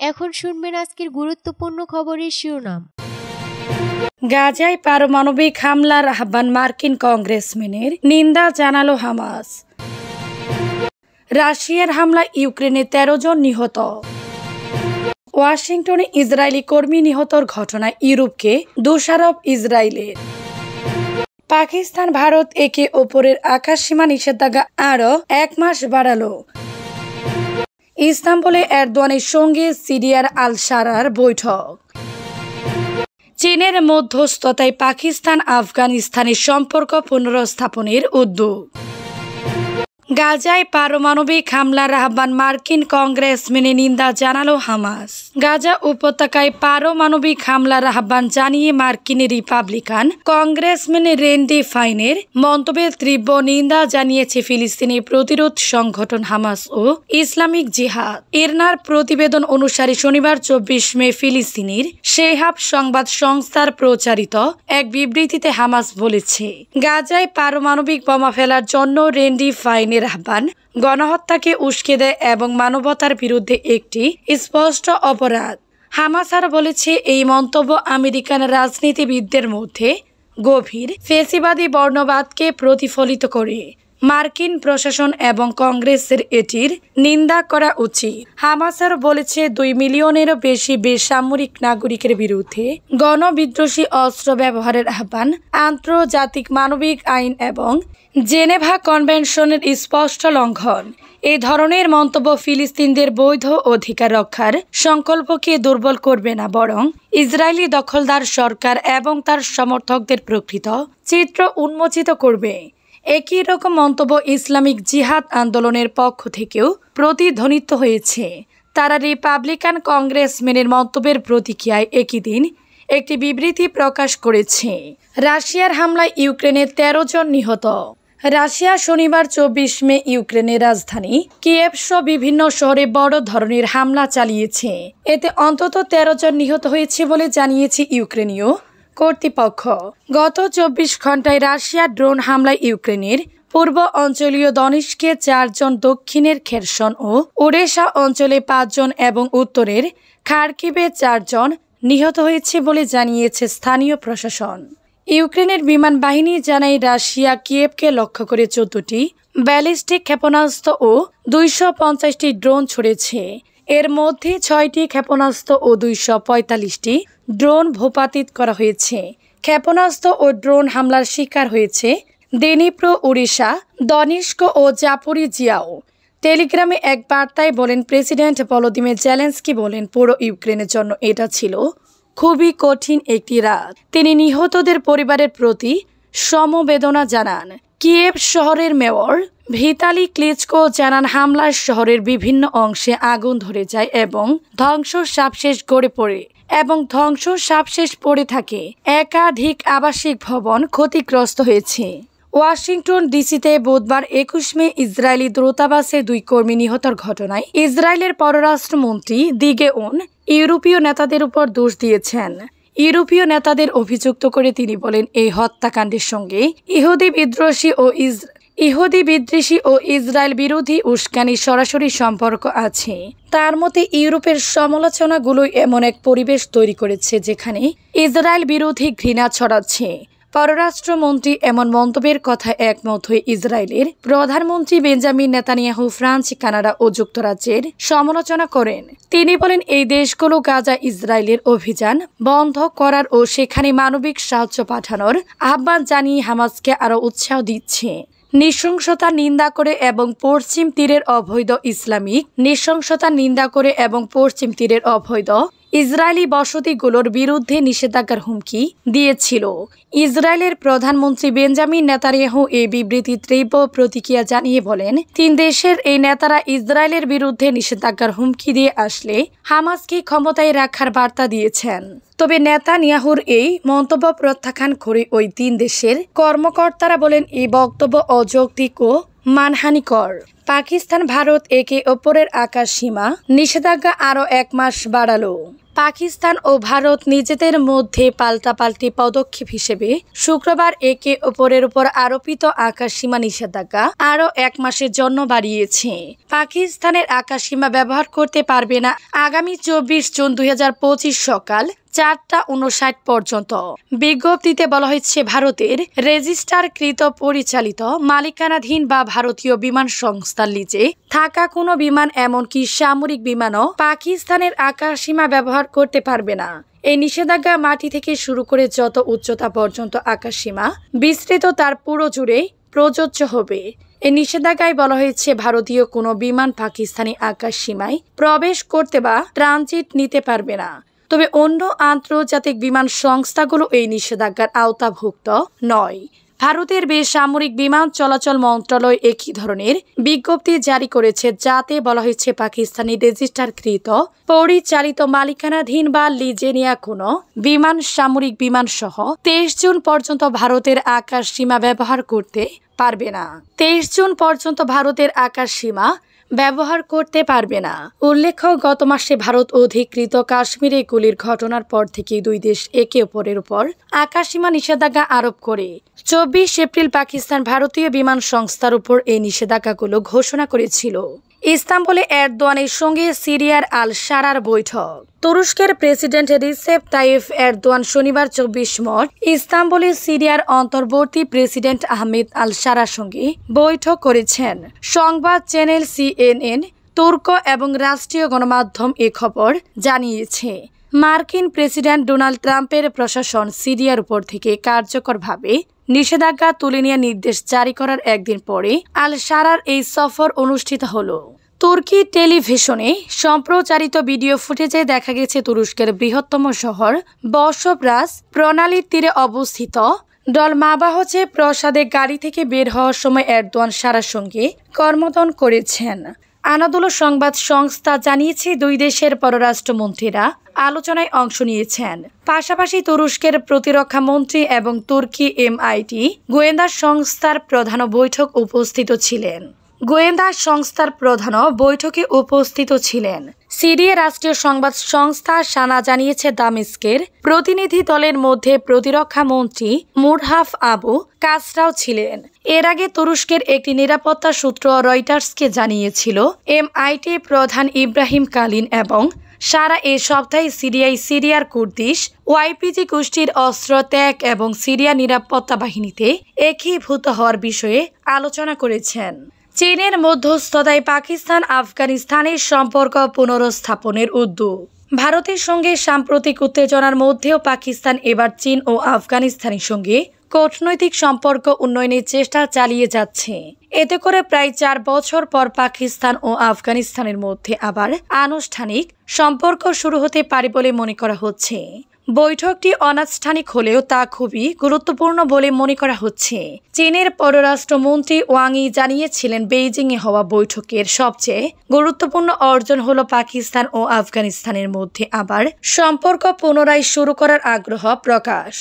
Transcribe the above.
এখন শুনবেন আজকের গুরুত্বপূর্ণ খবরের শিরোনাম। গাজায় পারমাণবিক হামলার আহ্বান মার্কিন কংগ্রেসম্যানের, নিন্দা জানালো হামাস। রাশিয়ার হামলায় ইউক্রেনে 13 জন নিহত। ওয়াশিংটনে ইসরায়েলি কর্মী নিহতর ঘটনায় ইউরোপকে দোষারোপ ইসরায়েলের। পাকিস্তান ভারত একে অপরের আকাশসীমা নিষেধাজ্ঞা আরও 1 মাস বাড়ালো। ইস্তাম্বুলে এরদোয়ানের সঙ্গে সিরিয়ার আল শারার বৈঠক। চীনের মধ্যস্থতায় পাকিস্তান আফগানিস্তানের সম্পর্ক পুনরস্থাপনের উদ্যোগ। গাজায় পারমাণবিক হামলার আহ্বান মার্কিন কংগ্রেসম্যানে, নিন্দা জানালো হামাস। গাজা উপত্যকায় পারমাণবিক হামলার আহ্বান জানিয়ে মার্কিন রিপাবলিকান কংগ্রেসম্যান রেন্ডি ফাইনের মন্তব্যের তীব্র নিন্দা জানিয়েছে ফিলিস্তিনি প্রতিরোধ সংগঠন হামাস ও ইসলামিক জিহাদ। ইরনার প্রতিবেদন অনুসারে শনিবার 24 মে ফিলিস্তিনির শেহাব সংবাদ সংস্থার প্রচারিত এক বিবৃতিতে হামাস বলেছে, গাজায় পারমাণবিক বোমা ফেলার জন্য রেন্ডি ফাইনের আহ্বান গণহত্যাকে উস্কে দেয় এবং মানবতার বিরুদ্ধে একটি স্পষ্ট অপরাধ। হামাস আরও বলেছে, এই মন্তব্য আমেরিকান রাজনীতিবিদদের মধ্যে গভীর ফ্যাসিবাদী বর্ণবাদকে প্রতিফলিত করে। মার্কিন প্রশাসন এবং কংগ্রেসের এটির নিন্দা করা উচিত। হামাস আরও বলেছে, 2 মিলিয়নেরও বেশি বেসামরিক নাগরিকের বিরুদ্ধে গণবিদ্রোহী অস্ত্র ব্যবহারের আহ্বান আন্তর্জাতিক মানবিক আইন এবং জেনেভা কনভেনশনের স্পষ্ট লঙ্ঘন। এই ধরনের মন্তব্য ফিলিস্তিনদের বৈধ অধিকার রক্ষার সংকল্পকে দুর্বল করবে না, বরং ইসরায়েলি দখলদার সরকার এবং তার সমর্থকদের প্রকৃত চিত্র উন্মোচিত করবে। একই রকম মন্তব্য ইসলামিক জিহাদ আন্দোলনের পক্ষ থেকেও প্রতিধ্বনিত হয়েছে। তারা রিপাবলিকান কংগ্রেসম্যানের মন্তব্যের প্রতিক্রিয়ায় একই দিন একটি বিবৃতি প্রকাশ করেছে। রাশিয়ার হামলায় ইউক্রেনের 13 জন নিহত। রাশিয়া শনিবার 24 মে ইউক্রেনের রাজধানী কিয়েভ সহ বিভিন্ন শহরে বড় ধরনের হামলা চালিয়েছে। এতে অন্তত 13 জন নিহত হয়েছে বলে জানিয়েছে ইউক্রেনীয় কর্তৃপক্ষ। গত 24 ঘন্টায় রাশিয়ার ড্রোন হামলায় ইউক্রেনের পূর্ব অঞ্চলীয় দনিস্কে 4 জন, দক্ষিণের খেরসন ও ওডেসা অঞ্চলে 5 জন এবং উত্তরের খার্কিভে 4 জন নিহত হয়েছে বলে জানিয়েছে স্থানীয় প্রশাসন। ইউক্রেনের বিমান বাহিনী জানায়, রাশিয়া কিয়েভকে লক্ষ্য করে 14টি ব্যালিস্টিক ক্ষেপণাস্ত্র ও 250টি ড্রোন ছুড়েছে। এর মধ্যে 6টি ক্ষেপণাস্ত্র ও 245টি ড্রোন ভূপাতিত করা হয়েছে। ক্ষেপণাস্ত্র ও ড্রোন হামলার শিকার হয়েছে ডনিপ্রো, ওড়িশা, দনিস্ক ও জাপোরিজিয়াও। টেলিগ্রামে এক বার্তায় বলেন প্রেসিডেন্ট ভলোদিমির জেলেনস্কি বলেন, পুরো ইউক্রেনের জন্য এটা ছিল খুবই কঠিন একটি রাত। তিনি নিহতদের পরিবারের প্রতি সমবেদনা জানান। কিয়েভ শহরের মেয়র ভিতালি ক্লিচকো জানান, হামলার শহরের বিভিন্ন অংশে আগুন ধরে যায় এবং ধ্বংসাবশেষ পড়ে থাকে। একাধিক আবাসিক ভবন ক্ষতিগ্রস্ত হয়েছে। ওয়াশিংটন ডিসিতে বুধবার 21 মে ইসরায়েলি দূতাবাসের 2 কর্মী নিহতর ঘটনায় ইসরায়েলের পররাষ্ট্রমন্ত্রী দিগেউন ইউরোপীয় নেতাদের উপর দোষ দিয়েছেন। ইউরোপীয় নেতাদের অভিযুক্ত করে তিনি বলেন, এই হত্যাকাণ্ডের সঙ্গে ইহুদি বিদ্বেষী ও ইসরায়েল বিরোধী উস্কানির সরাসরি সম্পর্ক আছে। তার মতে ইউরোপের সমালোচনাগুলোই এমন এক পরিবেশ তৈরি করেছে যেখানে ইসরায়েল বিরোধী ঘৃণা ছড়াচ্ছে। পররাষ্ট্রমন্ত্রী এমন মন্তব্যের কথা একমত হয়ে ইসরায়েলের প্রধানমন্ত্রী বেঞ্জামিন নেতানিয়াহু, ফ্রান্স, কানাডা ও যুক্তরাজ্যের সমালোচনা করেন। তিনি বলেন, এই দেশগুলো গাজা ইসরায়েলের অভিযান বন্ধ করার ও সেখানে মানবিক সাহায্য পাঠানোর আহ্বান জানিয়ে হামাসকে আরও উৎসাহ দিচ্ছে। নৃশংসতা নিন্দা করে এবং পশ্চিম তীরের অবৈধ ইসরায়েলি বসতিগুলোর বিরুদ্ধে নিষেধাজ্ঞার হুমকি দিয়েছিল। ইসরায়েলের প্রধানমন্ত্রী বেঞ্জামিন নেতানিয়াহু এই বিবৃতি তীব্র প্রতিক্রিয়া জানিয়ে বলেন, 3 দেশের এই নেতারা ইসরায়েলের বিরুদ্ধে নিষেধাজ্ঞার হুমকি দিয়ে আসলে হামাসকে ক্ষমতায় রাখার বার্তা দিয়েছেন। তবে নেতানিয়াহুর এই মন্তব্য প্রত্যাখ্যান করে ওই 3 দেশের কর্মকর্তারা বলেন, এই বক্তব্য অযৌক্তিক ও মানহানিকর। পাকিস্তান ভারত একে অপরের আকাশসীমা নিষেধাজ্ঞা আরও 1 মাস বাড়ালো। পাকিস্তান ও ভারত নিজেদের মধ্যে পাল্টাপাল্টি পদক্ষেপ হিসেবে শুক্রবার একে অপরের উপর আরোপিত আকাশসীমা নিষেধাজ্ঞা আরও 1 মাসের জন্য বাড়িয়েছে। পাকিস্তানের আকাশসীমা ব্যবহার করতে পারবে না আগামী 24 জুন 2025 সকাল 4:59 পর্যন্ত। বিজ্ঞপ্তিতে বলা হয়েছে, ভারতের রেজিস্টারকৃত পরিচালিত মালিকানাধীন বা ভারতীয় বিমান সংস্থার লিজে থাকা কোনো বিমান, এমনকি সামরিক বিমানও পাকিস্তানের আকাশসীমা ব্যবহার করতে পারবে না। এই নিষেধাজ্ঞা মাটি থেকে শুরু করে যত উচ্চতা পর্যন্ত আকাশসীমা বিস্তৃত তার পুরো জুড়ে প্রযোজ্য হবে। এই নিষেধাজ্ঞায় বলা হয়েছে, ভারতীয় কোনো বিমান পাকিস্তানি আকাশসীমায় প্রবেশ করতে বা ট্রানজিট নিতে পারবে না। তবে অন্য আন্তর্জাতিক বিমান সংস্থাগুলো এই নিষেধাজ্ঞার আওতাভুক্ত নয়। ভারতের বেসামরিক বিমান চলাচল মন্ত্রণালয় একই ধরনের বিজ্ঞপ্তি জারি করেছে, যাতে বলা হয়েছে পাকিস্তানি রেজিস্টারকৃত পরিচালিত মালিকানাধীন বা লিজে নেওয়া কোনো বিমান সামরিক বিমান সহ 23 জুন পর্যন্ত ভারতের আকাশসীমা ব্যবহার করতে পারবে না। 23 জুন পর্যন্ত ভারতের আকাশসীমা ব্যবহার করতে পারবে না। উল্লেখ্য, গত মাসে ভারত অধিকৃত কাশ্মীরে গুলির ঘটনার পর থেকে দুই দেশ একে অপরের উপর আকাশসীমা নিষেধাজ্ঞা আরোপ করে 24 এপ্রিল পাকিস্তান ভারতীয় বিমান সংস্থার উপর এই নিষেধাজ্ঞাগুলো ঘোষণা করেছিল। ইস্তাম্বুলে এরদোয়ানের সঙ্গে সিরিয়ার আল শারার বৈঠক। তুরস্কের প্রেসিডেন্ট রিসেপ তাইয়েপ এরদোয়ান শনিবার 24 মার্চ ইস্তাম্বুলে সিরিয়ার অন্তর্বর্তী প্রেসিডেন্ট আহমেদ আল শারার সঙ্গে বৈঠক করেছেন। সংবাদ চ্যানেল CNN, তুর্ক এবং রাষ্ট্রীয় গণমাধ্যম এ খবর জানিয়েছে। মার্কিন প্রেসিডেন্ট ডোনাল্ড ট্রাম্পের প্রশাসন সিরিয়ার উপর থেকে কার্যকরভাবে নিষেধাজ্ঞা তুলে নিয়ে নির্দেশ জারি করার একদিন পরে আল শারার এই সফর অনুষ্ঠিত হলো। তুর্কি টেলিভিশনে সম্প্রচারিত ভিডিও ফুটেজে দেখা গেছে, তুরস্কের বৃহত্তম শহর বসবরাজ প্রণালীর তীরে অবস্থিত ডলমাবাহচে প্রাসাদে গাড়ি থেকে বের হওয়ার সময় এরদোয়ান শারার সঙ্গে করমর্দন করেছেন। আনাদোলু সংবাদ সংস্থা জানিয়েছে, দুই দেশের পররাষ্ট্রমন্ত্রীরা আলোচনায় অংশ নিয়েছেন। পাশাপাশি তুরস্কের প্রতিরক্ষা মন্ত্রী এবং তুর্কি MIT গোয়েন্দা সংস্থার প্রধানও বৈঠকে উপস্থিত ছিলেন। সিরিয়া রাষ্ট্রীয় সংবাদ সংস্থা সানা জানিয়েছে, দামেস্কের প্রতিনিধি দলের মধ্যে প্রতিরক্ষা মন্ত্রী মুরহাফ আবু কাসরাও ছিলেন। এর আগে তুরস্কের একটি নিরাপত্তা সূত্র রয়টার্সকে জানিয়েছিল, MIT প্রধান ইব্রাহিম কালিন এবং সারা এ সপ্তাহে সিরিয়ার কুর্দিশ YPG গোষ্ঠীর অস্ত্র ত্যাগ এবং সিরিয়া নিরাপত্তা বাহিনীতে একীভূত হওয়ার বিষয়ে আলোচনা করেছেন। চীনের মধ্যস্থতায় পাকিস্তান আফগানিস্তানের সম্পর্ক পুনরস্থাপনের উদ্যোগ। ভারতের সঙ্গে সাম্প্রতিক উত্তেজনার মধ্যেও পাকিস্তান এবার চীন ও আফগানিস্তানের সঙ্গে কূটনৈতিক সম্পর্ক উন্নয়নের চেষ্টা চালিয়ে যাচ্ছে। এতে করে প্রায় 4 বছর পর পাকিস্তান ও আফগানিস্তানের মধ্যে আবার আনুষ্ঠানিক সম্পর্ক শুরু হতে পারে বলে মনে করা হচ্ছে। বৈঠকটি অনানুষ্ঠানিক হলেও তা খুবই গুরুত্বপূর্ণ বলে মনে করা হচ্ছে। চীনের পররাষ্ট্রমন্ত্রী ওয়াং ই জানিয়েছিলেন, বেইজিংয়ে হওয়া বৈঠকের সবচেয়ে গুরুত্বপূর্ণ অর্জন হলো পাকিস্তান ও আফগানিস্তানের মধ্যে আবার সম্পর্ক পুনরায় শুরু করার আগ্রহ প্রকাশ।